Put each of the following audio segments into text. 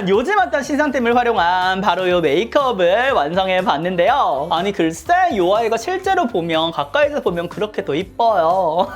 요즘 어떤 신상템을 활용한 바로 이 메이크업을 완성해 봤는데요. 아니 글쎄 이 아이가 실제로 보면 가까이서 보면 그렇게 더 이뻐요.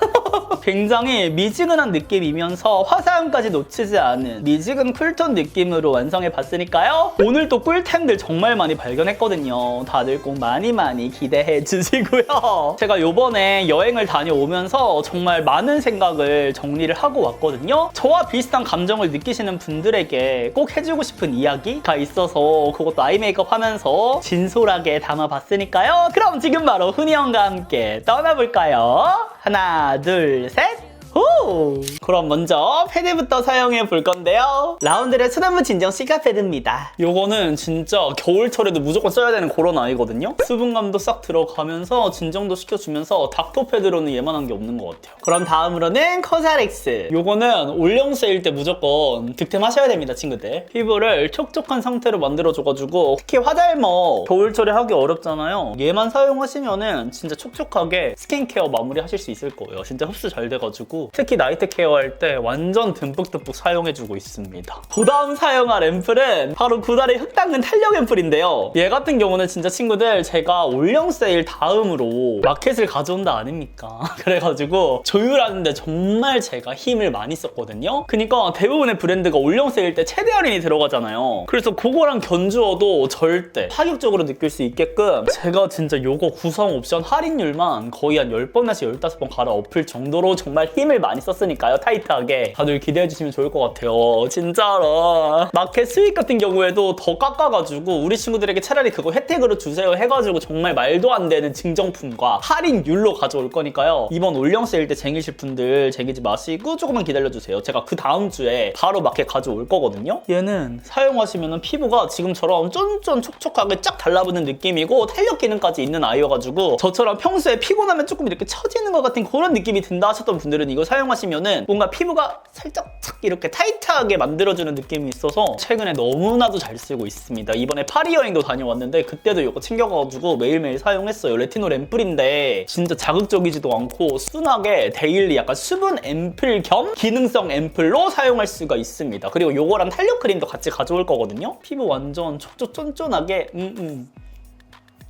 굉장히 미지근한 느낌이면서 화사함까지 놓치지 않은 미지근 쿨톤 느낌으로 완성해 봤으니까요. 오늘 또 꿀템들 정말 많이 발견했거든요. 다들 꼭 많이 기대해 주시고요. 제가 요번에 여행을 다녀오면서 정말 많은 생각을 정리를 하고 왔거든요. 저와 비슷한 감정을 느끼시는 분들에게 꼭 해주고 싶은 이야기가 있어서 그것도 아이 메이크업 하면서 진솔하게 담아봤으니까요. 그럼 지금 바로 훈이 형과 함께 떠나볼까요? 하나, 둘, 셋! 오! 그럼 먼저 패드부터 사용해 볼 건데요. 라운드의 수돗물 진정 시카 패드입니다. 요거는 진짜 겨울철에도 무조건 써야 되는 그런 아이거든요. 수분감도 싹 들어가면서 진정도 시켜주면서 닥터 패드로는 얘만한 게 없는 것 같아요. 그럼 다음으로는 코사렉스. 요거는 올영 세일 때 무조건 득템하셔야 됩니다, 친구들. 피부를 촉촉한 상태로 만들어줘가지고 특히 화잘먹 겨울철에 하기 어렵잖아요. 얘만 사용하시면은 진짜 촉촉하게 스킨케어 마무리 하실 수 있을 거예요. 진짜 흡수 잘 돼가지고 특히 나이트 케어할 때 완전 듬뿍듬뿍 사용해주고 있습니다. 그다음 사용할 앰플은 바로 구달의 흙 닦는 탄력 앰플인데요. 얘 같은 경우는 진짜 친구들 제가 올영 세일 다음으로 마켓을 가져온다 아닙니까? 그래가지고 조율하는데 정말 제가 힘을 많이 썼거든요. 그러니까 대부분의 브랜드가 올영 세일 때 최대 할인이 들어가잖아요. 그래서 그거랑 견주어도 절대 파격적으로 느낄 수 있게끔 제가 진짜 요거 구성 옵션 할인율만 거의 한 10번에서 15번 갈아엎을 정도로 정말 힘을 많이 썼으니까요. 타이트하게 다들 기대해주시면 좋을 것 같아요. 진짜로 마켓 수익 같은 경우에도 더 깎아가지고 우리 친구들에게 차라리 그거 혜택으로 주세요 해가지고 정말 말도 안 되는 증정품과 할인율로 가져올 거니까요. 이번 올영 세일 때 쟁이실 분들 쟁이지 마시고 조금만 기다려주세요. 제가 그 다음 주에 바로 마켓 가져올 거거든요. 얘는 사용하시면 피부가 지금처럼 쫀쫀 촉촉하게 쫙 달라붙는 느낌이고 탄력 기능까지 있는 아이여가지고 저처럼 평소에 피곤하면 조금 이렇게 처지는 것 같은 그런 느낌이 든다 하셨던 분들은 이거 사용하시면은 뭔가 피부가 살짝 착 이렇게 타이트하게 만들어주는 느낌이 있어서 최근에 너무나도 잘 쓰고 있습니다. 이번에 파리 여행도 다녀왔는데 그때도 이거 챙겨가지고 매일매일 사용했어요. 레티놀 앰플인데 진짜 자극적이지도 않고 순하게 데일리 약간 수분 앰플 겸 기능성 앰플로 사용할 수가 있습니다. 그리고 이거랑 탄력 크림도 같이 가져올 거거든요. 피부 완전 촉촉 쫀쫀하게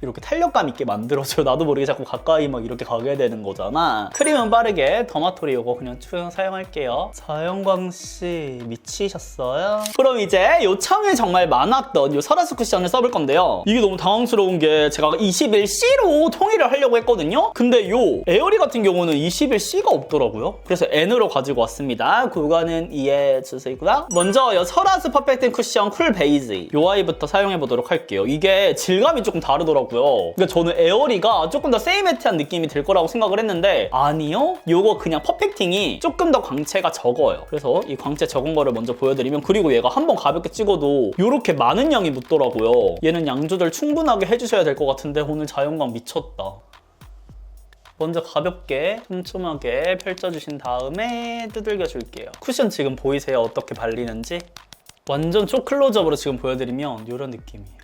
이렇게 탄력감 있게 만들어줘요. 나도 모르게 자꾸 가까이 막 이렇게 가게 되는 거잖아. 크림은 빠르게 더마토리 이거 그냥 투영 사용할게요. 서영광씨 미치셨어요? 그럼 이제 요청이 정말 많았던 요 설화수 쿠션을 써볼 건데요. 이게 너무 당황스러운 게 제가 21C로 통일을 하려고 했거든요. 근데 요 에어리 같은 경우는 21C가 없더라고요. 그래서 N으로 가지고 왔습니다. 그거는 이해해 주시고요. 먼저 요 설화수 퍼펙트 쿠션 쿨 베이지 요 아이부터 사용해보도록 할게요. 이게 질감이 조금 다르더라고요. 그러니까 저는 에어리가 조금 더 세이매트한 느낌이 들 거라고 생각을 했는데 아니요? 요거 그냥 퍼펙팅이 조금 더 광채가 적어요. 그래서 이 광채 적은 거를 먼저 보여드리면 그리고 얘가 한번 가볍게 찍어도 이렇게 많은 양이 묻더라고요. 얘는 양 조절 충분하게 해주셔야 될 것 같은데 오늘 자연광 미쳤다. 먼저 가볍게 촘촘하게 펼쳐주신 다음에 두들겨 줄게요. 쿠션 지금 보이세요? 어떻게 발리는지? 완전 초클로즈업으로 지금 보여드리면 이런 느낌이에요.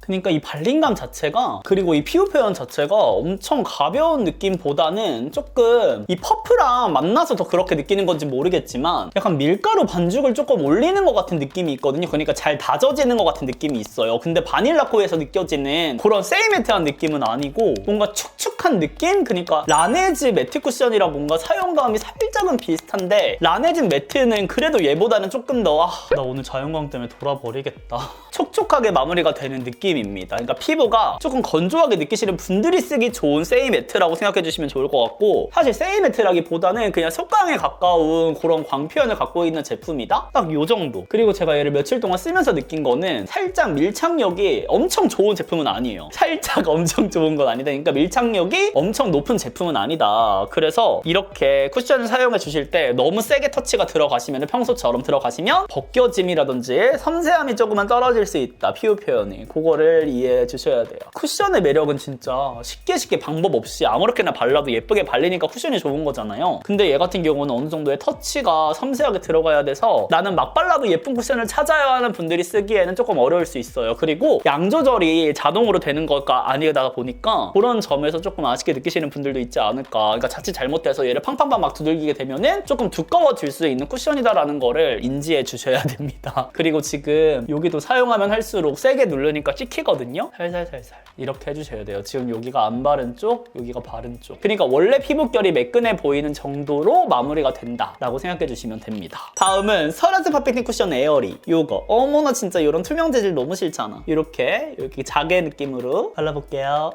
그러니까 이 발림감 자체가 그리고 이 피부 표현 자체가 엄청 가벼운 느낌보다는 조금 이 퍼프랑 만나서 더 그렇게 느끼는 건지 모르겠지만 약간 밀가루 반죽을 조금 올리는 것 같은 느낌이 있거든요. 그러니까 잘 다져지는 것 같은 느낌이 있어요. 근데 바닐라코에서 느껴지는 그런 세이매트한 느낌은 아니고 뭔가 축축한 느낌? 그러니까 라네즈 매트 쿠션이랑 뭔가 사용감이 살짝은 비슷한데 라네즈 매트는 그래도 얘보다는 조금 더 나 오늘 자연광 때문에 돌아버리겠다. 촉촉하게 마무리가 되는 느낌 입니다. 그러니까 피부가 조금 건조하게 느끼시는 분들이 쓰기 좋은 세이 매트라고 생각해 주시면 좋을 것 같고 사실 세이 매트라기보다는 그냥 속광에 가까운 그런 광 표현을 갖고 있는 제품이다? 딱 요 정도. 그리고 제가 얘를 며칠 동안 쓰면서 느낀 거는 살짝 밀착력이 엄청 좋은 제품은 아니에요. 살짝 엄청 좋은 건 아니다. 그러니까 밀착력이 엄청 높은 제품은 아니다. 그래서 이렇게 쿠션을 사용해 주실 때 너무 세게 터치가 들어가시면 평소처럼 들어가시면 벗겨짐이라든지 섬세함이 조금만 떨어질 수 있다. 피부 표현이. 그거를 효과를 이해해 주셔야 돼요. 쿠션의 매력은 진짜 쉽게 방법 없이 아무렇게나 발라도 예쁘게 발리니까 쿠션이 좋은 거잖아요. 근데 얘 같은 경우는 어느 정도의 터치가 섬세하게 들어가야 돼서 나는 막 발라도 예쁜 쿠션을 찾아야 하는 분들이 쓰기에는 조금 어려울 수 있어요. 그리고 양 조절이 자동으로 되는 것과 아니다 보니까 그런 점에서 조금 아쉽게 느끼시는 분들도 있지 않을까. 그러니까 자칫 잘못돼서 얘를 팡팡팡 막 두들기게 되면은 조금 두꺼워질 수 있는 쿠션이다라는 거를 인지해 주셔야 됩니다. 그리고 지금 여기도 사용하면 할수록 세게 누르니까 찍히거든요. 살살살살 이렇게 해주셔야 돼요. 지금 여기가 안 바른 쪽, 여기가 바른 쪽. 그러니까 원래 피부결이 매끈해 보이는 정도로 마무리가 된다라고 생각해 주시면 됩니다. 다음은 설라스 퍼펙팅 쿠션 에어리. 요거 어머나 진짜 이런 투명 재질 너무 싫잖아. 이렇게 자개 느낌으로 발라볼게요.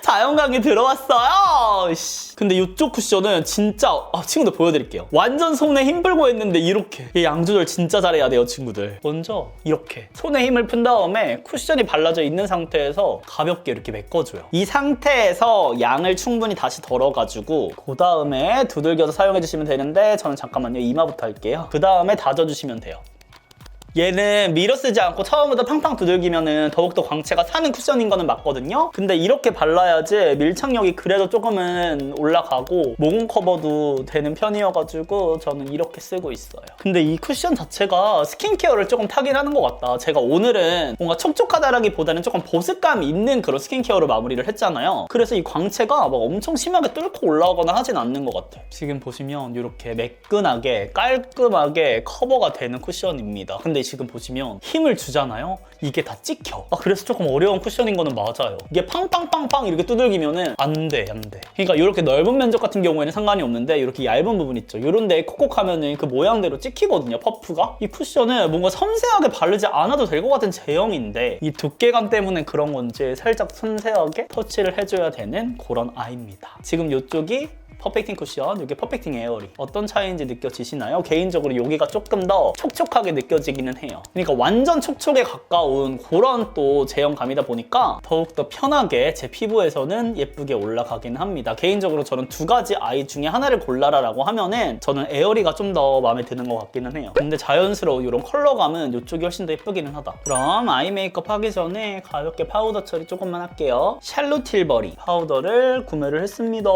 자연광이 들어왔어요. 근데 이쪽 쿠션은 진짜 친구들 보여드릴게요. 완전 손에 힘 풀고 했는데 이렇게 양 조절 진짜 잘해야 돼요, 친구들. 먼저 이렇게 손에 힘을 푼 다음에 쿠션이 발라져 있는 상태에서 가볍게 이렇게 메꿔줘요. 이 상태에서 양을 충분히 다시 덜어가지고 그 다음에 두들겨서 사용해주시면 되는데 저는 잠깐만요, 이마부터 할게요. 그 다음에 다져주시면 돼요. 얘는 밀어 쓰지 않고 처음부터 팡팡 두들기면은 더욱더 광채가 사는 쿠션인 거는 맞거든요? 근데 이렇게 발라야지 밀착력이 그래도 조금은 올라가고 모공 커버도 되는 편이어가지고 저는 이렇게 쓰고 있어요. 근데 이 쿠션 자체가 스킨케어를 조금 타긴 하는 것 같다. 제가 오늘은 뭔가 촉촉하다라기보다는 조금 보습감 있는 그런 스킨케어로 마무리를 했잖아요. 그래서 이 광채가 막 엄청 심하게 뚫고 올라오거나 하진 않는 것 같아요. 지금 보시면 이렇게 매끈하게 깔끔하게 커버가 되는 쿠션입니다. 근데 지금 보시면 힘을 주잖아요? 이게 다 찍혀. 그래서 조금 어려운 쿠션인 거는 맞아요. 이게 팡팡팡팡 이렇게 두들기면은 안 돼. 그러니까 이렇게 넓은 면적 같은 경우에는 상관이 없는데 이렇게 얇은 부분 있죠. 이런 데 콕콕 하면은 그 모양대로 찍히거든요, 퍼프가. 이 쿠션은 뭔가 섬세하게 바르지 않아도 될 것 같은 제형인데 이 두께감 때문에 그런 건지 살짝 섬세하게 터치를 해줘야 되는 그런 아이입니다. 지금 이쪽이 퍼펙팅 쿠션, 이게 퍼펙팅 에어리. 어떤 차이인지 느껴지시나요? 개인적으로 여기가 조금 더 촉촉하게 느껴지기는 해요. 그러니까 완전 촉촉에 가까운 그런 또 제형감이다 보니까 더욱더 편하게 제 피부에서는 예쁘게 올라가긴 합니다. 개인적으로 저는 두 가지 아이 중에 하나를 골라라라고 하면은 저는 에어리가 좀 더 마음에 드는 것 같기는 해요. 근데 자연스러운 이런 컬러감은 이쪽이 훨씬 더 예쁘기는 하다. 그럼 아이 메이크업 하기 전에 가볍게 파우더 처리 조금만 할게요. 샬롯 틸버리 파우더를 구매를 했습니다.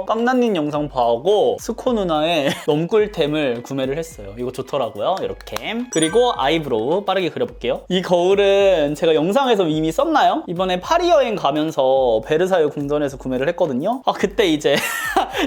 깡난님 영상 봐오고 스코 누나의 넘꿀템을 구매를 했어요. 이거 좋더라고요. 이렇게. 그리고 아이브로우 빠르게 그려볼게요. 이 거울은 제가 영상에서 이미 썼나요? 이번에 파리 여행 가면서 베르사유 궁전에서 구매를 했거든요. 그때 이제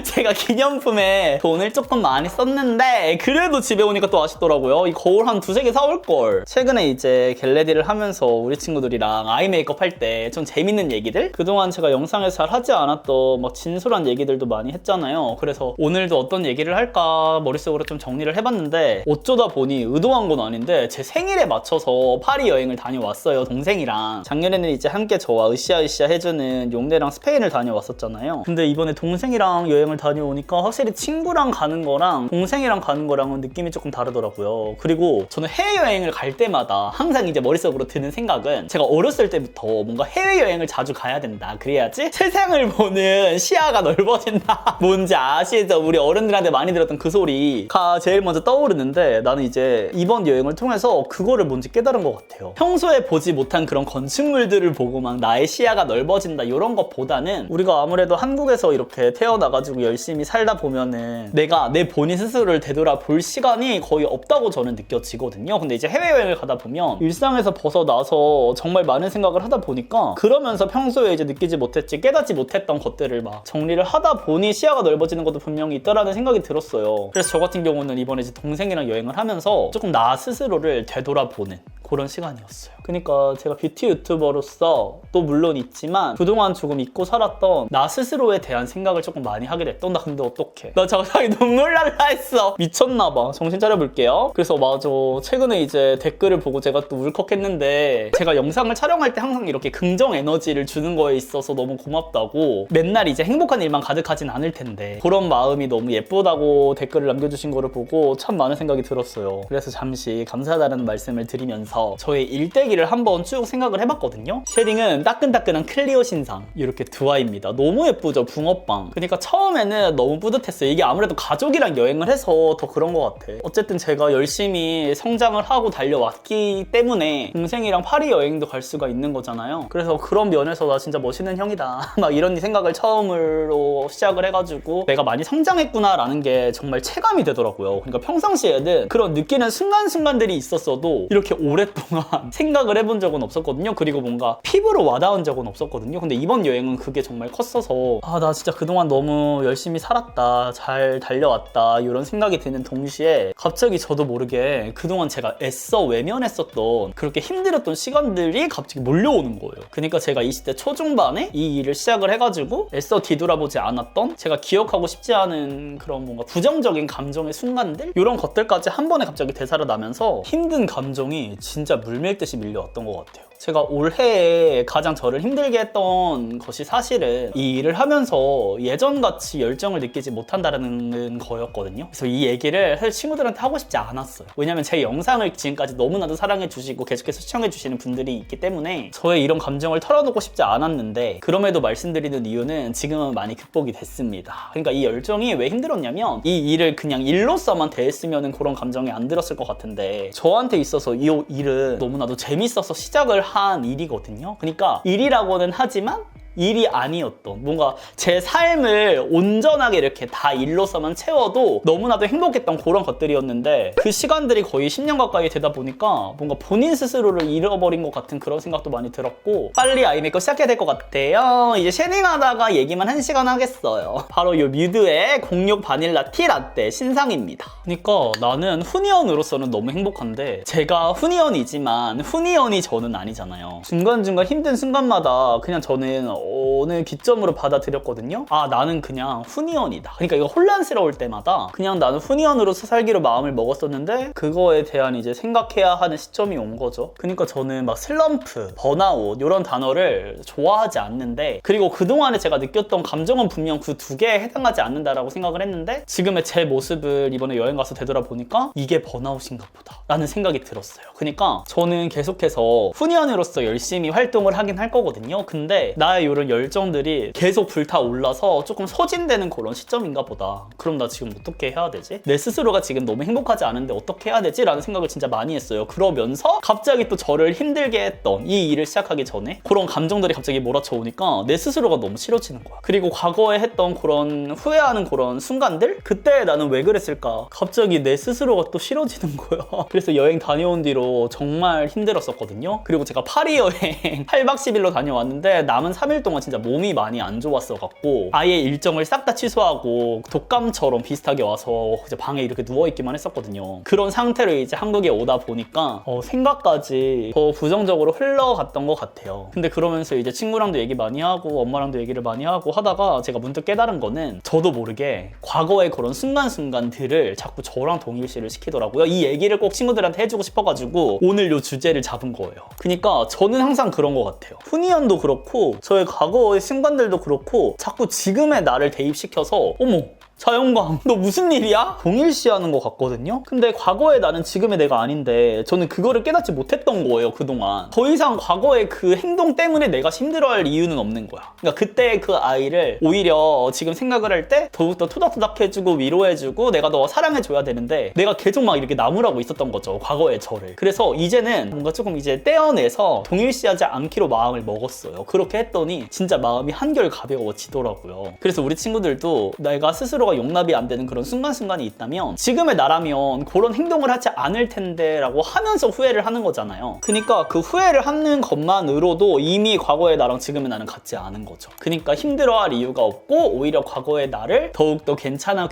제가 기념품에 돈을 조금 많이 썼는데 그래도 집에 오니까 또 아쉽더라고요. 이 거울 한 두세 개 사올걸. 최근에 이제 겟레디를 하면서 우리 친구들이랑 아이 메이크업 할 때 좀 재밌는 얘기들? 그동안 제가 영상에서 잘 하지 않았던 막 진솔한 얘기들도 많이 했잖아요. 그래서 오늘도 어떤 얘기를 할까 머릿속으로 좀 정리를 해봤는데 어쩌다 보니 의도한 건 아닌데 제 생일에 맞춰서 파리 여행을 다녀왔어요, 동생이랑. 작년에는 이제 함께 저와 으쌰으쌰 해주는 용대랑 스페인을 다녀왔었잖아요. 근데 이번에 동생이랑 여행을 다녀오니까 확실히 친구랑 가는 거랑 동생이랑 가는 거랑은 느낌이 조금 다르더라고요. 그리고 저는 해외여행을 갈 때마다 항상 이제 머릿속으로 드는 생각은 제가 어렸을 때부터 뭔가 해외여행을 자주 가야 된다. 그래야지 세상을 보는 시야가 넓어진다. 뭔지 아시죠? 우리 어른들한테 많이 들었던 그 소리가 제일 먼저 떠오르는데 나는 이제 이번 여행을 통해서 그거를 뭔지 깨달은 것 같아요. 평소에 보지 못한 그런 건축물들을 보고 막 나의 시야가 넓어진다 이런 것보다는 우리가 아무래도 한국에서 이렇게 태어나가지고 열심히 살다 보면은 내가 내 본인 스스로를 되돌아볼 시간이 거의 없다고 저는 느껴지거든요. 근데 이제 해외여행을 가다 보면 일상에서 벗어나서 정말 많은 생각을 하다 보니까 그러면서 평소에 이제 느끼지 못했지 깨닫지 못했던 것들을 막 정리를 하다 보니 시야가 넓어지는 것도 분명히 있다라는 생각이 들었어요. 그래서 저 같은 경우는 이번에 이제 동생이랑 여행을 하면서 조금 나 스스로를 되돌아보는 그런 시간이었어요. 그러니까 제가 뷰티 유튜버로서 또 물론 있지만 그동안 조금 잊고 살았던 나 스스로에 대한 생각을 조금 많이 하게 됐던. 나 근데 어떡해, 나 갑자기 눈물 날라 했어. 미쳤나봐. 정신 차려볼게요. 그래서 맞아, 최근에 이제 댓글을 보고 제가 또 울컥했는데 제가 영상을 촬영할 때 항상 이렇게 긍정 에너지를 주는 거에 있어서 너무 고맙다고, 맨날 이제 행복한 일만 가득하진 않을 텐데 그런 마음이 너무 예쁘다고 댓글을 남겨주신 거를 보고 참 많은 생각이 들었어요. 그래서 잠시 감사하다는 말씀을 드리면서 가면서 저의 일대기를 한번 쭉 생각을 해봤거든요. 쉐딩은 따끈따끈한 클리오 신상 이렇게 두 아이입니다. 너무 예쁘죠, 붕어빵. 그러니까 처음에는 너무 뿌듯했어요. 이게 아무래도 가족이랑 여행을 해서 더 그런 것 같아. 어쨌든 제가 열심히 성장을 하고 달려왔기 때문에 동생이랑 파리 여행도 갈 수가 있는 거잖아요. 그래서 그런 면에서 나 진짜 멋있는 형이다 막 이런 생각을 처음으로 시작을 해가지고 내가 많이 성장했구나 라는 게 정말 체감이 되더라고요. 그러니까 평상시에는 그런 느끼는 순간순간들이 있었어도 이렇게 오랫동안 생각을 해본 적은 없었거든요. 그리고 뭔가 피부로 와닿은 적은 없었거든요. 근데 이번 여행은 그게 정말 컸어서 나 진짜 그동안 너무 열심히 살았다, 잘 달려왔다 이런 생각이 드는 동시에 갑자기 저도 모르게 그동안 제가 애써 외면했었던 그렇게 힘들었던 시간들이 갑자기 몰려오는 거예요. 그러니까 제가 20대 초중반에 이 일을 시작을 해가지고 애써 뒤돌아보지 않았던, 제가 기억하고 싶지 않은 그런 뭔가 부정적인 감정의 순간들, 이런 것들까지 한 번에 갑자기 되살아나면서 힘든 감정이 진짜 물밀듯이 밀려왔던 것 같아요. 제가 올해에 가장 저를 힘들게 했던 것이 사실은 이 일을 하면서 예전같이 열정을 느끼지 못한다는 거였거든요. 그래서 이 얘기를 사실 친구들한테 하고 싶지 않았어요. 왜냐면 제 영상을 지금까지 너무나도 사랑해주시고 계속해서 시청해주시는 분들이 있기 때문에 저의 이런 감정을 털어놓고 싶지 않았는데, 그럼에도 말씀드리는 이유는 지금은 많이 극복이 됐습니다. 그러니까 이 열정이 왜 힘들었냐면, 이 일을 그냥 일로서만 대했으면 그런 감정이 안 들었을 것 같은데, 저한테 있어서 이 일은 너무나도 재밌어서 시작을 한 일이거든요. 그러니까 일이라고는 하지만 일이 아니었던, 뭔가 제 삶을 온전하게 이렇게 다 일로서만 채워도 너무나도 행복했던 그런 것들이었는데, 그 시간들이 거의 10년 가까이 되다 보니까 뭔가 본인 스스로를 잃어버린 것 같은 그런 생각도 많이 들었고, 빨리 아이 메이크업 시작해야 될 것 같아요. 이제 쉐딩하다가 얘기만 1시간 하겠어요. 바로 이 뮤드의 06 바닐라 티 라떼 신상입니다. 그러니까 나는 후니언으로서는 너무 행복한데, 제가 후니언이지만 후니언이 저는 아니잖아요. 중간중간 힘든 순간마다 그냥 저는 어느 기점으로 받아들였거든요. 나는 그냥 후니언이다. 그러니까 이거 혼란스러울 때마다 그냥 나는 후니언으로서 살기로 마음을 먹었었는데, 그거에 대한 이제 생각해야 하는 시점이 온 거죠. 그러니까 저는 막 슬럼프, 번아웃 이런 단어를 좋아하지 않는데, 그리고 그동안에 제가 느꼈던 감정은 분명 그 두 개에 해당하지 않는다라고 생각을 했는데, 지금의 제 모습을 이번에 여행 가서 되돌아보니까 이게 번아웃인가 보다 라는 생각이 들었어요. 그러니까 저는 계속해서 후니언으로서 열심히 활동을 하긴 할 거거든요. 근데 나의 이런 열정들이 계속 불타올라서 조금 소진되는 그런 시점인가 보다. 그럼 나 지금 어떻게 해야 되지? 내 스스로가 지금 너무 행복하지 않은데 어떻게 해야 되지? 라는 생각을 진짜 많이 했어요. 그러면서 갑자기 또 저를 힘들게 했던 이 일을 시작하기 전에 그런 감정들이 갑자기 몰아쳐 오니까 내 스스로가 너무 싫어지는 거야. 그리고 과거에 했던 그런 후회하는 그런 순간들? 그때 나는 왜 그랬을까? 갑자기 내 스스로가 또 싫어지는 거야. 그래서 여행 다녀온 뒤로 정말 힘들었었거든요. 그리고 제가 파리 여행 8박 10일로 다녀왔는데 남은 3일 동안 진짜 몸이 많이 안 좋았어 갖고 아예 일정을 싹 다 취소하고 독감처럼 비슷하게 와서 이제 방에 이렇게 누워있기만 했었거든요. 그런 상태로 이제 한국에 오다 보니까 생각까지 더 부정적으로 흘러갔던 것 같아요. 근데 그러면서 이제 친구랑도 얘기 많이 하고 엄마랑도 얘기를 많이 하고 하다가 제가 문득 깨달은 거는, 저도 모르게 과거의 그런 순간순간들을 자꾸 저랑 동일시를 시키더라고요. 이 얘기를 꼭 친구들한테 해주고 싶어가지고 오늘 이 주제를 잡은 거예요. 그러니까 저는 항상 그런 것 같아요. 후니언도 그렇고 저의 과거의 순간들도 그렇고 자꾸 지금의 나를 대입시켜서 어머 자연광 너 무슨 일이야? 동일시하는 것 같거든요. 근데 과거의 나는 지금의 내가 아닌데 저는 그거를 깨닫지 못했던 거예요. 그동안 더 이상 과거의 그 행동 때문에 내가 힘들어할 이유는 없는 거야. 그러니까 그때 그 아이를 오히려 지금 생각을 할 때 더욱더 토닥토닥 해주고 위로해주고 내가 너 사랑해줘야 되는데 내가 계속 막 이렇게 나무라고 있었던 거죠. 과거의 저를. 그래서 이제는 뭔가 조금 이제 떼어내서 동일시하지 않기로 마음을 먹었어요. 그렇게 했더니 진짜 마음이 한결 가벼워지더라고요. 그래서 우리 친구들도 내가 스스로가 용납이 안 되는 그런 순간순간이 있다면 지금의 나라면 그런 행동을 하지 않을 텐데 라고 하면서 후회를 하는 거잖아요. 그러니까 그 후회를 하는 것만으로도 이미 과거의 나랑 지금의 나는 같지 않은 거죠. 그러니까 힘들어할 이유가 없고 오히려 과거의 나를 더욱더 괜찮아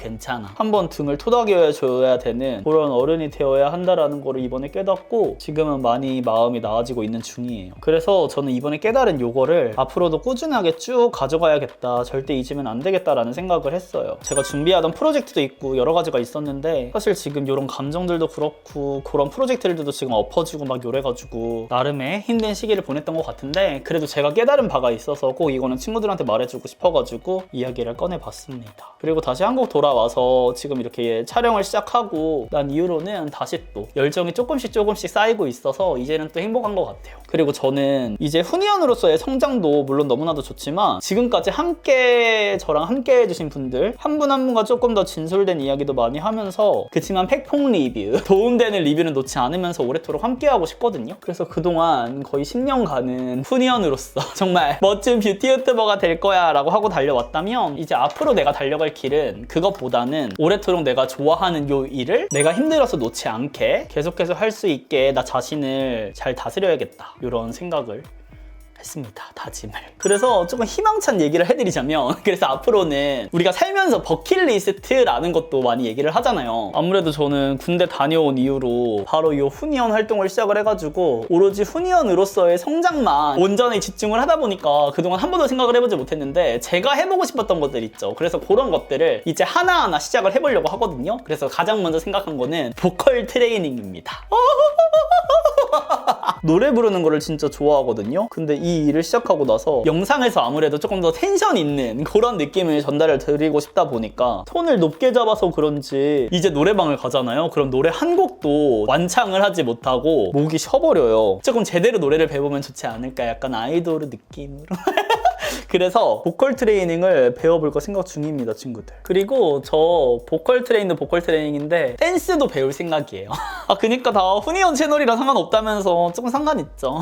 한번 등을 토닥여줘야 되는 그런 어른이 되어야 한다라는 거를 이번에 깨닫고 지금은 많이 마음이 나아지고 있는 중이에요. 그래서 저는 이번에 깨달은 요거를 앞으로도 꾸준하게 쭉 가져가야겠다, 절대 잊으면 안 되겠다라는 생각을 했어요. 제가 내가 준비하던 프로젝트도 있고 여러 가지가 있었는데 사실 지금 이런 감정들도 그렇고 그런 프로젝트들도 지금 엎어지고 막 이래가지고 나름의 힘든 시기를 보냈던 것 같은데 그래도 제가 깨달은 바가 있어서 꼭 이거는 친구들한테 말해주고 싶어가지고 이야기를 꺼내봤습니다. 그리고 다시 한국 돌아와서 지금 이렇게 촬영을 시작하고 난 이후로는 다시 또 열정이 조금씩 쌓이고 있어서 이제는 또 행복한 것 같아요. 그리고 저는 이제 훈이언으로서의 성장도 물론 너무나도 좋지만 지금까지 저랑 함께 해주신 분들 한 분 한 분과 조금 더 진솔된 이야기도 많이 하면서 그치만 팩폭 리뷰, 도움되는 리뷰는 놓지 않으면서 오래도록 함께하고 싶거든요. 그래서 그동안 거의 10년간은 훈이언으로서 정말 멋진 뷰티 유튜버가 될 거야 라고 하고 달려왔다면 이제 앞으로 내가 달려갈 길은 그것보다는 오래도록 내가 좋아하는 요 일을 내가 힘들어서 놓지 않게 계속해서 할 수 있게 나 자신을 잘 다스려야겠다 이런 생각을 했습니다. 다짐을. 그래서 조금 희망찬 얘기를 해드리자면 그래서 앞으로는 우리가 살면서 버킷리스트라는 것도 많이 얘기를 하잖아요. 아무래도 저는 군대 다녀온 이후로 바로 이 훈이언 활동을 시작을 해가지고 오로지 훈이언으로서의 성장만 온전히 집중을 하다 보니까 그동안 한 번도 생각을 해보지 못했는데 제가 해보고 싶었던 것들 있죠. 그래서 그런 것들을 이제 하나하나 시작을 해보려고 하거든요. 그래서 가장 먼저 생각한 거는 보컬 트레이닝입니다. 노래 부르는 거를 진짜 좋아하거든요. 근데 이 일을 시작하고 나서 영상에서 아무래도 조금 더 텐션 있는 그런 느낌을 전달을 드리고 싶다 보니까 톤을 높게 잡아서 그런지 이제 노래방을 가잖아요. 그럼 노래 한 곡도 완창을 하지 못하고 목이 쉬어버려요. 조금 제대로 노래를 배우면 좋지 않을까 약간 아이돌 느낌으로 그래서 보컬 트레이닝을 배워볼까 생각 중입니다, 친구들. 그리고 저 보컬 트레이닝인데 댄스도 배울 생각이에요. 그니까 다 훈이언 채널이랑 상관없다면서 조금 상관있죠.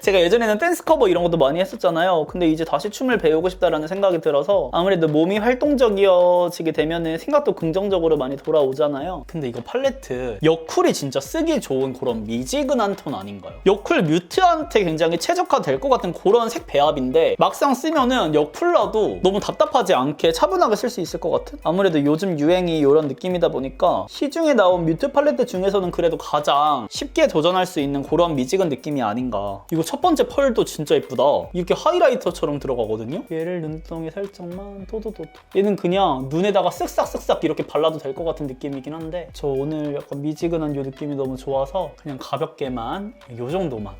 제가 예전에는 댄스 커버 이런 것도 많이 했었잖아요. 근데 이제 다시 춤을 배우고 싶다라는 생각이 들어서 아무래도 몸이 활동적이어지게 되면은 생각도 긍정적으로 많이 돌아오잖아요. 근데 이거 팔레트 여쿨이 진짜 쓰기 좋은 그런 미지근한 톤 아닌가요? 여쿨 뮤트한테 굉장히 최적화될 것 같은 그런 색 배합인데 막상 쓰면은 여쿨라도 너무 답답하지 않게 차분하게 쓸 수 있을 것 같은? 아무래도 요즘 유행이 이런 느낌이다 보니까 시중에 나온 뮤트 팔레트 중에서는 그래도 가장 쉽게 도전할 수 있는 그런 미지근 느낌이 아닌가. 이거 첫 번째 펄도 진짜 예쁘다. 이렇게 하이라이터처럼 들어가거든요. 얘를 눈동에 살짝만 도도도도. 얘는 그냥 눈에다가 쓱싹쓱싹 이렇게 발라도 될 것 같은 느낌이긴 한데 저 오늘 약간 미지근한 이 느낌이 너무 좋아서 그냥 가볍게만 요 정도만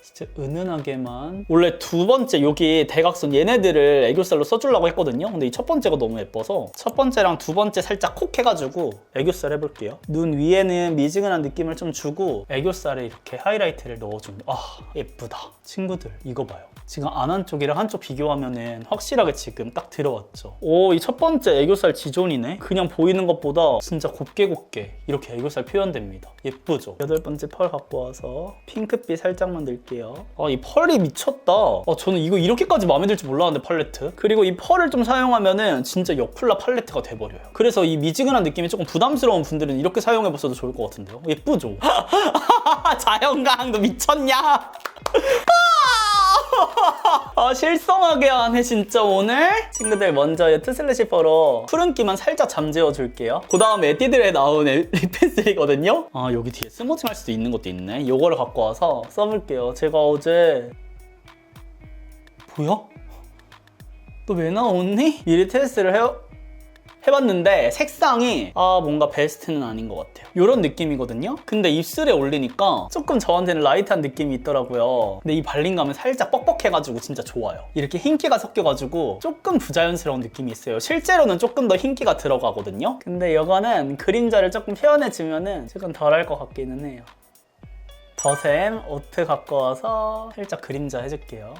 진짜 은은하게만. 원래 두 번째 여기 대각선 얘네들을 애교살로 써주려고 했거든요. 근데 이 첫 번째가 너무 예뻐서 첫 번째랑 두 번째 살짝 콕 해가지고 애교살 해볼게요. 눈 위에는 미지근한 느낌을 좀 주고 애교살에 이렇게 하이라이트를 넣어줍니다. 예쁘다. 친구들 이거 봐요. 지금 안 한쪽이랑 한쪽 비교하면은 확실하게 지금 딱 들어왔죠. 이 첫 번째 애교살 지존이네. 그냥 보이는 것보다 진짜 곱게 이렇게 애교살 표현됩니다. 예쁘죠? 여덟 번째 펄 갖고 와서 핑크빛 살짝만 넣을게요. 이 펄이 미쳤다. 저는 이거 이렇게까지 마음에 들지 몰랐는데 팔레트. 그리고 이 펄을 좀 사용하면은 진짜 여쿨라 팔레트가 돼버려요. 그래서 이 미지근한 느낌이 조금 부담스러운 분들은 이렇게 사용해봤어도 좋을 것 같은데요. 예쁘죠? 자연광도 미쳤냐? 실성하게 하네 진짜 오늘. 친구들 먼저 투슬래시퍼로 푸른기만 살짝 잠재워줄게요. 그 다음 에뛰드에 나온 립펜슬이거든요. 여기 뒤에 스모칭 할 수도 있는 것도 있네. 요거를 갖고 와서 써볼게요. 제가 어제 뭐야? 너 왜 나왔니? 미리 테스트를 해봤는데 색상이 뭔가 베스트는 아닌 것 같아요. 이런 느낌이거든요. 근데 입술에 올리니까 조금 저한테는 라이트한 느낌이 있더라고요. 근데 이 발림감은 살짝 뻑뻑해가지고 진짜 좋아요. 이렇게 흰기가 섞여가지고 조금 부자연스러운 느낌이 있어요. 실제로는 조금 더 흰기가 들어가거든요. 근데 이거는 그림자를 조금 표현해주면은 조금 덜할 것 같기는 해요. 더샘 오트 갖고 와서 살짝 그림자 해줄게요.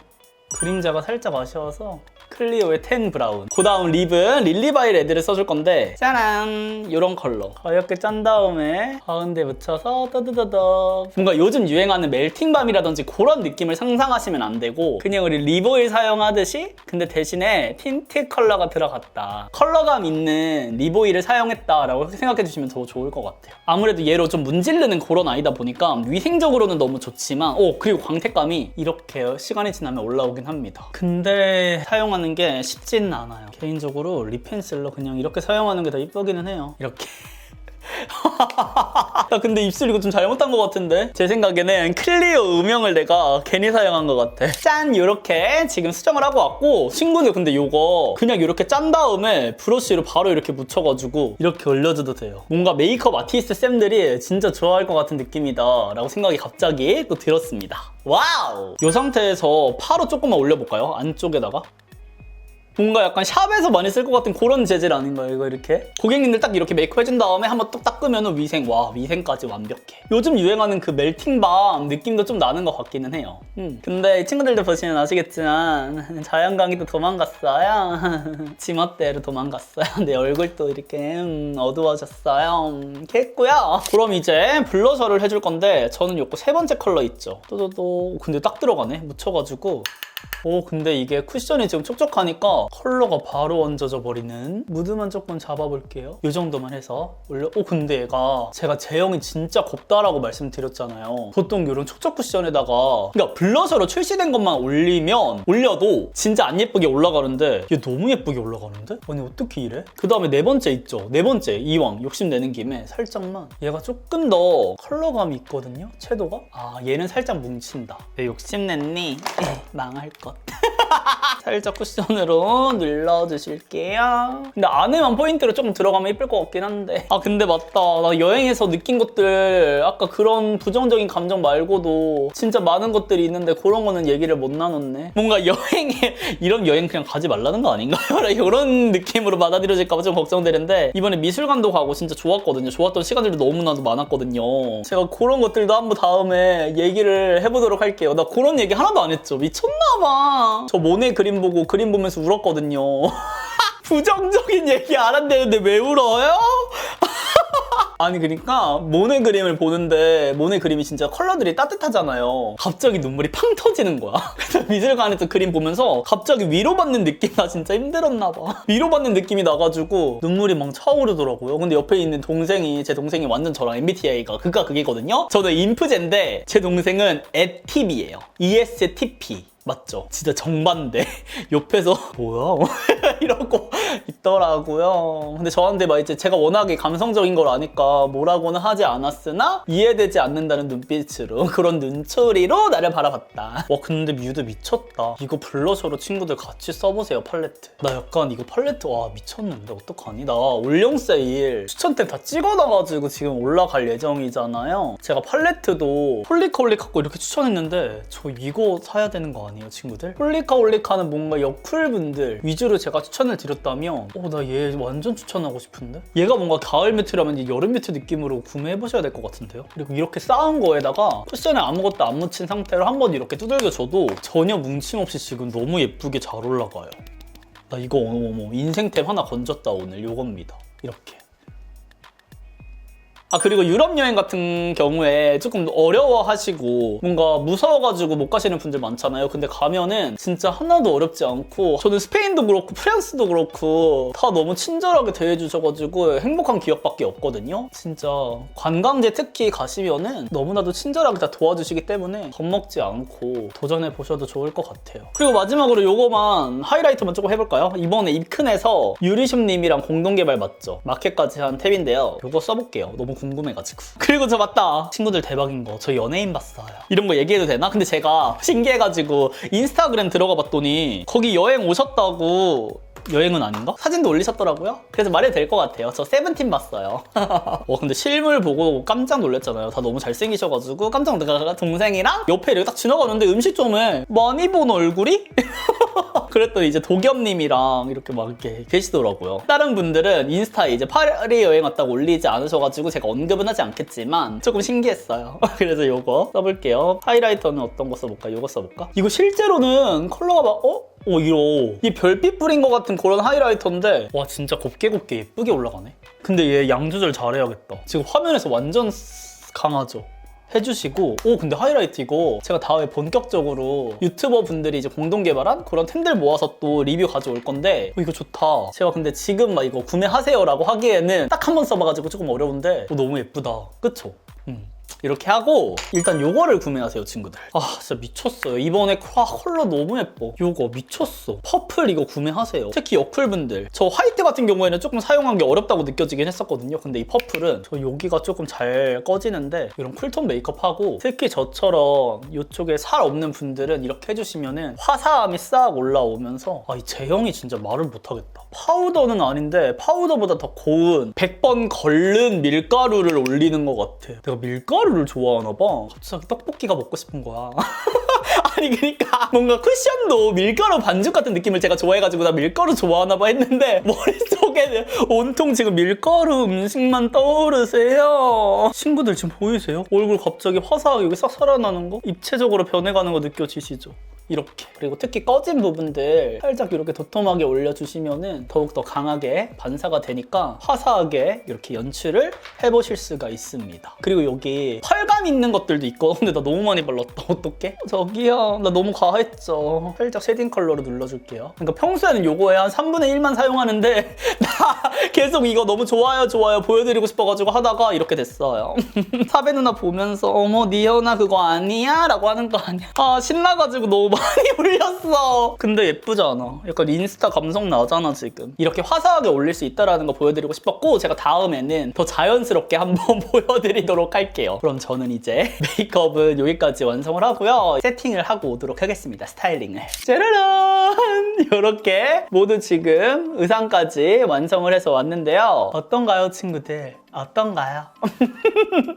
그림자가 살짝 아쉬워서 클리오의 텐 브라운. 그 다음 립은 릴리바이 레드를 써줄 건데 짜란! 이런 컬러 가볍게 짠 다음에 가운데 묻혀서 떠드더덕. 뭔가 요즘 유행하는 멜팅밤이라든지 그런 느낌을 상상하시면 안 되고 그냥 우리 립오일 사용하듯이 근데 대신에 틴트 컬러가 들어갔다. 컬러감 있는 립오일을 사용했다라고 생각해 주시면 더 좋을 것 같아요. 아무래도 얘로 좀 문지르는 그런 아이다 보니까 위생적으로는 너무 좋지만 그리고 광택감이 이렇게 시간이 지나면 올라오긴 합니다. 근데 사용하는 게 쉽지는 않아요. 개인적으로 립 펜슬로 그냥 이렇게 사용하는 게 더 이쁘기는 해요. 이렇게 야, 근데 입술 이거 좀 잘못한 것 같은데? 제 생각에는 클리오 음영을 내가 괜히 사용한 것 같아. 짠! 요렇게 지금 수정을 하고 왔고, 친구들 근데 요거 그냥 이렇게 짠 다음에 브러쉬로 바로 이렇게 묻혀가지고 이렇게 올려줘도 돼요. 뭔가 메이크업 아티스트 쌤들이 진짜 좋아할 것 같은 느낌이다 라고 생각이 갑자기 또 들었습니다. 와우! 이 상태에서 파로 조금만 올려볼까요? 안쪽에다가. 뭔가 약간 샵에서 많이 쓸 것 같은 그런 재질 아닌가요, 이거 이렇게? 고객님들 딱 이렇게 메이크업 해준 다음에 한번 뚝 닦으면 위생, 와, 위생까지 완벽해. 요즘 유행하는 그 멜팅밤 느낌도 좀 나는 것 같기는 해요. 근데 이 친구들도 보시면 아시겠지만 자연광이도 도망갔어요. 지멋대로 도망갔어요. 내 얼굴도 이렇게 어두워졌어요. 이렇게 했고요. 그럼 이제 블러셔를 해줄 건데 저는 요거 세 번째 컬러 있죠. 또또또 근데 딱 들어가네, 묻혀가지고. 오, 근데 이게 쿠션이 지금 촉촉하니까 컬러가 바로 얹어져 버리는. 무드만 조금 잡아볼게요. 이 정도만 해서 올려. 오, 근데 얘가 제가 제형이 진짜 곱다라고 말씀드렸잖아요. 보통 이런 촉촉 쿠션에다가 그러니까 블러셔로 출시된 것만 올려도 진짜 안 예쁘게 올라가는데 얘 너무 예쁘게 올라가는데? 아니 어떻게 이래? 그 다음에 네 번째 있죠. 네 번째 이왕 욕심내는 김에 살짝만 얘가 조금 더 컬러감이 있거든요. 채도가. 아, 얘는 살짝 뭉친다. 왜 욕심냈니? 망할 것. 살짝 쿠션으로 눌러주실게요. 근데 안에만 포인트로 조금 들어가면 예쁠 것 같긴 한데. 아, 근데 맞다. 나 여행에서 느낀 것들 아까 그런 부정적인 감정 말고도 진짜 많은 것들이 있는데 그런 거는 얘기를 못 나눴네. 뭔가 여행에 이런 여행 그냥 가지 말라는 거 아닌가요? 이런 느낌으로 받아들여질까 봐 좀 걱정되는데 이번에 미술관도 가고 진짜 좋았거든요. 좋았던 시간들도 너무나도 많았거든요. 제가 그런 것들도 한번 다음에 얘기를 해보도록 할게요. 나 그런 얘기 하나도 안 했죠. 미쳤나봐. 저 모네 그림 보고 그림 보면서 울었거든요. 부정적인 얘기 안 한다는데 왜 울어요? 아니 그러니까 모네 그림을 보는데 모네 그림이 진짜 컬러들이 따뜻하잖아요. 갑자기 눈물이 팡 터지는 거야. 그래서 미술관에서 그림 보면서 갑자기 위로받는 느낌. 나 진짜 힘들었나 봐. 위로받는 느낌이 나가지고 눈물이 막 차오르더라고요. 근데 옆에 있는 제 동생이 완전 저랑 MBTI가 극과 극이거든요. 저는 인프제인데 제 동생은 ETP예요. ESTP. 맞죠? 진짜 정반대. 옆에서 뭐야? 이러고 있더라고요. 근데 저한테 막 이제 제가 워낙에 감성적인 걸 아니까 뭐라고는 하지 않았으나 이해되지 않는다는 눈빛으로 그런 눈초리로 나를 바라봤다. 와, 근데 뮤드 미쳤다. 이거 블러셔로 친구들 같이 써보세요, 팔레트. 나 약간 이거 팔레트 와 미쳤는데 어떡하니? 나 올영 세일 추천템 다 찍어놔가지고 지금 올라갈 예정이잖아요. 제가 팔레트도 홀리카홀리카고 이렇게 추천했는데 저 이거 사야 되는 거 아니에요, 친구들? 홀리카홀리카는 뭔가 여쿨분들 위주로 제가 추천을 드렸다면 나 얘 완전 추천하고 싶은데? 얘가 뭔가 가을 매트라면 이 여름 매트 느낌으로 구매해보셔야 될 것 같은데요? 그리고 이렇게 쌓은 거에다가 쿠션에 아무것도 안 묻힌 상태로 한번 이렇게 두들겨줘도 전혀 뭉침 없이 지금 너무 예쁘게 잘 올라가요. 나 이거 어머 인생템 하나 건졌다 오늘. 요겁니다. 이렇게. 아, 그리고 유럽 여행 같은 경우에 조금 어려워하시고 뭔가 무서워가지고 못 가시는 분들 많잖아요. 근데 가면은 진짜 하나도 어렵지 않고 저는 스페인도 그렇고 프랑스도 그렇고 다 너무 친절하게 대해주셔가지고 행복한 기억밖에 없거든요. 진짜 관광지 특히 가시면은 너무나도 친절하게 다 도와주시기 때문에 겁먹지 않고 도전해보셔도 좋을 것 같아요. 그리고 마지막으로 요거만 하이라이터만 조금 해볼까요? 이번에 입큰에서 유리슌님이랑 공동개발 맞죠? 마켓까지 한 탭인데요. 요거 써볼게요. 너무 궁금해가지고. 그리고 저 맞다. 친구들 대박인 거. 저 연예인 봤어요. 이런 거 얘기해도 되나? 근데 제가 신기해가지고 인스타그램 들어가 봤더니 거기 여행 오셨다고. 여행은 아닌가? 사진도 올리셨더라고요. 그래서 말해도 될 것 같아요. 저 세븐틴 봤어요. 근데 실물 보고 깜짝 놀랐잖아요. 다 너무 잘생기셔가지고 깜짝 놀라다가 동생이랑 옆에 이렇게 딱 지나가는데 음식점에 많이 본 얼굴이? 그랬더니 이제 도겸님이랑 이렇게 막 이렇게 계시더라고요. 다른 분들은 인스타에 이제 파리 여행 왔다고 올리지 않으셔가지고 제가 언급은 하지 않겠지만 조금 신기했어요. 그래서 요거 써볼게요. 하이라이터는 어떤 거 써볼까? 요거 써볼까? 이거 실제로는 컬러가 막 이 별빛 뿌린 것 같은 그런 하이라이터인데 와 진짜 곱게 예쁘게 올라가네. 근데 얘 양 조절 잘해야겠다. 지금 화면에서 완전 강하죠? 해주시고 근데 하이라이트 이거 제가 다음에 본격적으로 유튜버 분들이 이제 공동 개발한 그런 템들 모아서 또 리뷰 가져올 건데 이거 좋다. 제가 근데 지금 막 이거 구매하세요 라고 하기에는 딱 한 번 써봐가지고 조금 어려운데 너무 예쁘다. 그쵸? 이렇게 하고 일단 요거를 구매하세요, 친구들. 아, 진짜 미쳤어요. 이번에 컬러 너무 예뻐. 요거 미쳤어. 퍼플 이거 구매하세요. 특히 여쿨분들. 저 화이트 같은 경우에는 조금 사용한 게 어렵다고 느껴지긴 했었거든요. 근데 이 퍼플은 저 여기가 조금 잘 꺼지는데 이런 쿨톤 메이크업하고 특히 저처럼 이쪽에 살 없는 분들은 이렇게 해주시면은 화사함이 싹 올라오면서 이 제형이 진짜 말을 못하겠다. 파우더는 아닌데 파우더보다 더 고운 100번 걸른 밀가루를 올리는 것 같아. 내가 밀가루를 좋아하나 봐. 갑자기 떡볶이가 먹고 싶은 거야. 아니 그러니까 뭔가 쿠션도 밀가루 반죽 같은 느낌을 제가 좋아해가지고 나 밀가루 좋아하나 봐 했는데 머릿속에 온통 지금 밀가루 음식만 떠오르세요. 친구들 지금 보이세요? 얼굴 갑자기 화사하게 여기 싹 살아나는 거? 입체적으로 변해가는 거 느껴지시죠? 이렇게. 그리고 특히 꺼진 부분들 살짝 이렇게 도톰하게 올려주시면은 더욱더 강하게 반사가 되니까 화사하게 이렇게 연출을 해보실 수가 있습니다. 그리고 여기 펄감 있는 것들도 있고 근데 나 너무 많이 발랐다. 어떡해? 저기요. 나 너무 과했죠. 살짝 쉐딩 컬러로 눌러줄게요. 그러니까 평소에는 요거에 한 3분의 1만 사용하는데 나 계속 이거 너무 좋아요 보여드리고 싶어가지고 하다가 이렇게 됐어요. 사배 누나 보면서 어머 니연아 그거 아니야? 라고 하는 거 아니야? 신나가지고 너무 많이 올렸어. 근데 예쁘지 않아? 약간 인스타 감성 나잖아 지금. 이렇게 화사하게 올릴 수 있다는 거 보여드리고 싶었고 제가 다음에는 더 자연스럽게 한번 보여드리도록 할게요. 그럼 저는 이제 메이크업은 여기까지 완성을 하고요. 세팅을 하고 오도록 하겠습니다. 스타일링을. 짜라란! 이렇게 모두 지금 의상까지 완성을 해서 왔는데요. 어떤가요, 친구들? 어떤가요?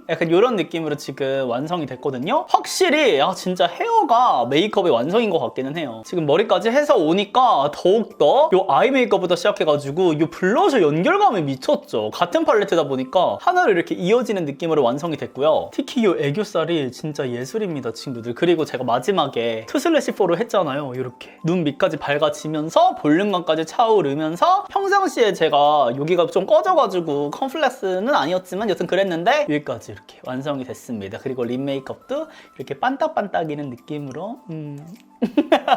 약간 이런 느낌으로 지금 완성이 됐거든요. 확실히 진짜 헤어가 메이크업의 완성인 것 같기는 해요. 지금 머리까지 해서 오니까 더욱더 이 아이 메이크업부터 시작해가지고 이 블러셔 연결감이 미쳤죠. 같은 팔레트다 보니까 하나로 이렇게 이어지는 느낌으로 완성이 됐고요. 특히 이 애교살이 진짜 예술입니다, 친구들. 그리고 제가 마지막에 투슬래시4로 했잖아요. 이렇게 눈 밑까지 밝아지면서 볼륨감까지 차오르면서 평상시에 제가 여기가 좀 꺼져가지고 컴플렉스는 아니었지만 여튼 그랬는데 여기까지 이렇게 완성이 됐습니다. 그리고 립 메이크업도 이렇게 반딱반딱이는 느낌으로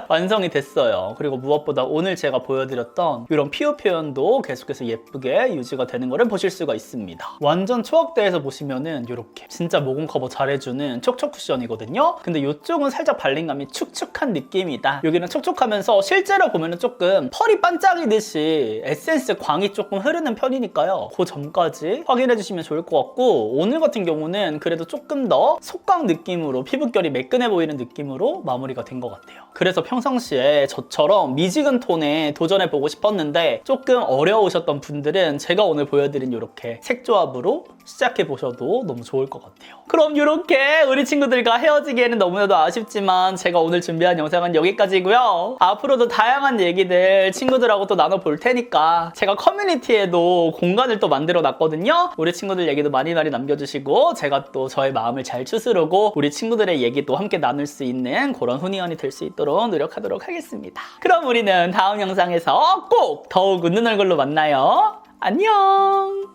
완성이 됐어요. 그리고 무엇보다 오늘 제가 보여드렸던 이런 피부 표현도 계속해서 예쁘게 유지가 되는 거를 보실 수가 있습니다. 완전 초확대에서 보시면은 이렇게 진짜 모공 커버 잘해주는 촉촉 쿠션이거든요. 근데 이쪽은 살짝 발림감이 축축한 느낌이다. 여기는 촉촉하면서 실제로 보면은 조금 펄이 반짝이듯이 에센스 광이 조금 흐르는 편이니까요. 그 점까지 확인해주시면 좋을 것 같고 오늘 같은 경우는 그래도 조금 더 속광 느낌으로 피부결이 매끈해 보이는 느낌으로 마무리가 된 것 같아요. 그래서 평상시에 저처럼 미지근 톤에 도전해보고 싶었는데 조금 어려우셨던 분들은 제가 오늘 보여드린 이렇게 색조합으로 시작해보셔도 너무 좋을 것 같아요. 그럼 이렇게 우리 친구들과 헤어지기에는 너무나도 아쉽지만 제가 오늘 준비한 영상은 여기까지고요. 앞으로도 다양한 얘기들 친구들하고 또 나눠볼 테니까 제가 커뮤니티에도 공간을 또 만들어 놨거든요. 우리 친구들 얘기도 많이 남겨주시고 제가 또 저의 마음을 잘 추스르고 우리 친구들의 얘기도 함께 나눌 수 있는 그런 훈이언이 될 수 있도록 노력하도록 하겠습니다. 그럼 우리는 다음 영상에서 꼭 더욱 웃는 얼굴로 만나요. 안녕!